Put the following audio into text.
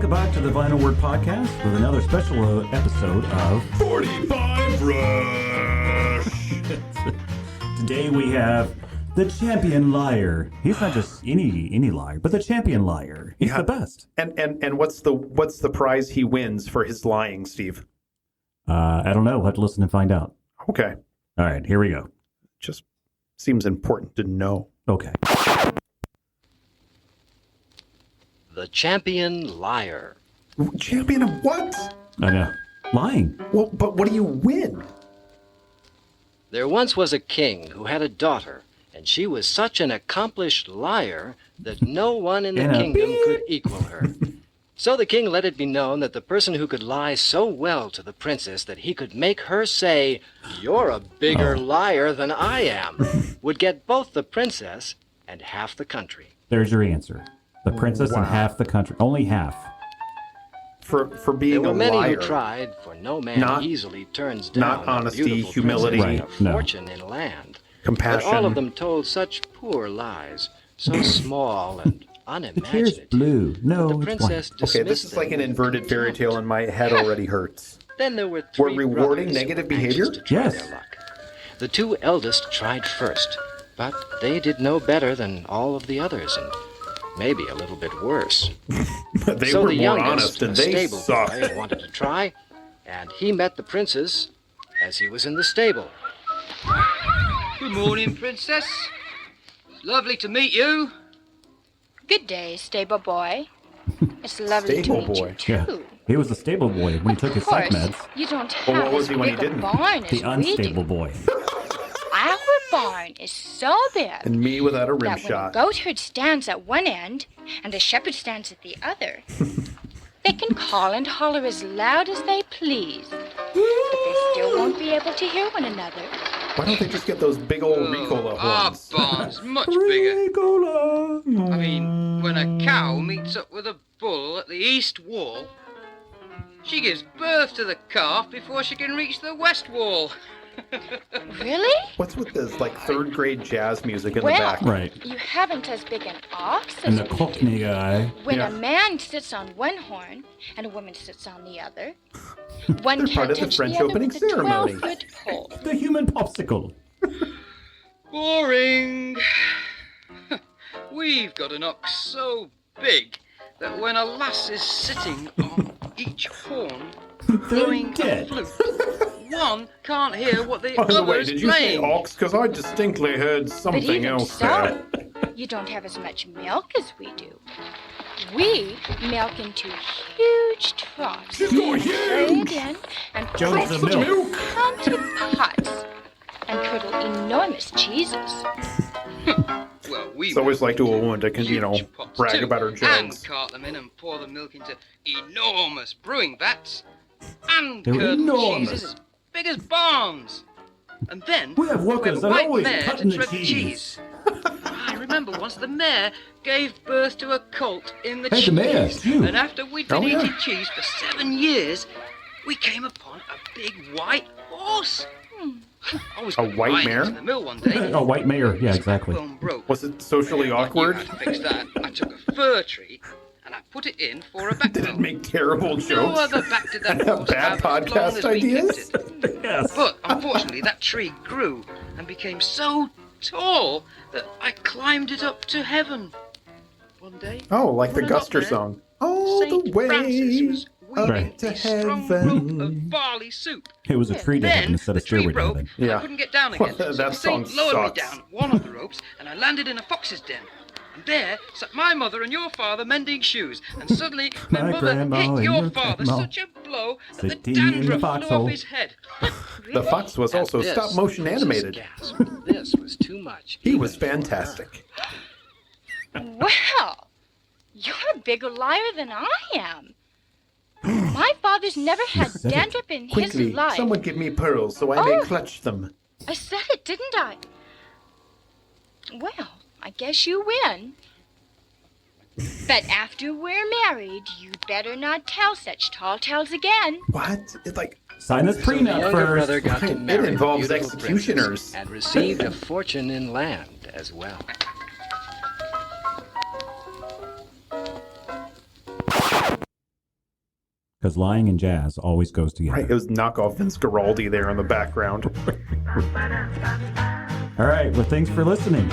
welcome back to the Vinyl Word Podcast with another special episode of 45 Rush. Today we have the champion liar. He's not just any liar, but the champion liar. He's the best. And what's the prize he wins for his lying, Steve? I don't know. We'll have to listen and find out. Okay. All right, here we go. Just seems important to know. Okay. The champion liar. Champion of what? I know. Lying. Well, but what do you win? There once was a king who had a daughter, and she was such an accomplished liar that no one in the And a kingdom beep. could equal her. So the king let it be known that the person who could lie so well to the princess that he could make her say, "You're a bigger liar than I am," would get both the princess and half the country. There's your answer. The princess and Wow. half the country. Only half. For There being were a many liar. who tried, for no man Not- easily turns down not a honesty, beautiful humility. princess Right, and no. a fortune in land. Compassion. But all of them told such poor lies, so small and The chair's unimaginative. blue. No, The it's princess white. dismissed Okay, this is like them an with inverted fairy contempt. tale and my head already hurts. Then there were We're three rewarding brothers who negative were anxious behavior? to try Yes. their luck. The two eldest tried first, but they did no better than all of the others, and maybe a little bit worse. But they So were the more youngest, honest and a they stable suck. boy, wanted to try, and he met the princess as he was in the stable. Good morning, Princess. It's lovely to meet you. Good day, stable boy. It's lovely Stable to meet boy. you too. Yeah. He was the stable boy when he took his Of course, psych meds. you don't Well, have what was as he when he big a didn't? barn The as we unstable do. boy. Our barn is so big And me without a rim that when a shot. goatherd stands at one end and a shepherd stands at the other, they can call and holler as loud as they please, but they still won't be able to hear one another. Why don't they just get those big old Ricola Our horns? barn's much bigger. Ricola. I mean, when a cow meets up with a bull at the east wall, she gives birth to the calf before she can reach the west wall. Really? What's with this, like, third grade jazz music in Well, the back? Right. You haven't as big an ox And as the we Cockney do. guy. When Yeah. a man sits on one horn and a woman sits on the other, one They're can't part of the touch French the other opening with a ceremony. 12-foot pole. The human popsicle. Boring. We've got an ox so big that when a lass is sitting on each horn They're blowing a dead. flute, one can't hear what the By the way, other's did you say playing. ox? Because I distinctly heard But something even else so, there. you don't have as much milk as we do. We milk into huge troughs, She's going lay huge! it in, and Jones press the it milk. in counted pots, and curdle enormous cheeses. Well, we It's always like to a woman to, huge pots brag too, about her and jugs. cart them in and pour the milk into enormous brewing vats, and They were curdle enormous. cheeses as big as barns. And then We have workers a that white always mare cutting to the tread cheese. I remember once the mare gave birth to a colt in the Hey, cheese, the mare, you. and after we'd Oh, been yeah. eating cheese for 7 years, we came upon a big white horse. I was A white riding mare? to the mill one day. A white mayor. Yeah, His exactly. backbone broke. Was it socially Well, I knew awkward? how to fix that. I took a fir tree and I put it in for a Did it backbone. make terrible No jokes? other back did that Have horse bad have as long podcast as we ideas? kept it. Yes. But unfortunately, that tree grew and became so tall that I climbed it up to heaven. One day, Oh, like the when I got Guster there, song. All the Saint Francis way was up weaving to a strong heaven. rope of barley soup. It was a tree to heaven Then instead the of tree stairway to broke. heaven. Yeah. I couldn't get down Well, again. that so the saint song lowered sucks. me down one of the ropes, and I landed in a fox's den. And there sat my mother and your father mending shoes. And suddenly my My mother grandma hit and your your father grandma such a blow that the sitting in the dandruff flew foxhole. off his head. The fox was also At this, stop motion Moses animated. gasped. This was too much. He even was for her. fantastic. Well, you're a bigger liar than I am. My father's never had said it. dandruff in Quickly, his life. someone give me pearls so I may Oh. clutch them. I said it, didn't I? Well, I guess you win. But after we're married, you'd better not tell such tall tales again. What? It's like, Sign this So the prenup younger first. brother got to It marry the involves beautiful executioners. princess and received a fortune in land as well. Because lying and jazz always goes together. Right, it was knockoff Vince Guaraldi there in the background. All right. Well, thanks for listening.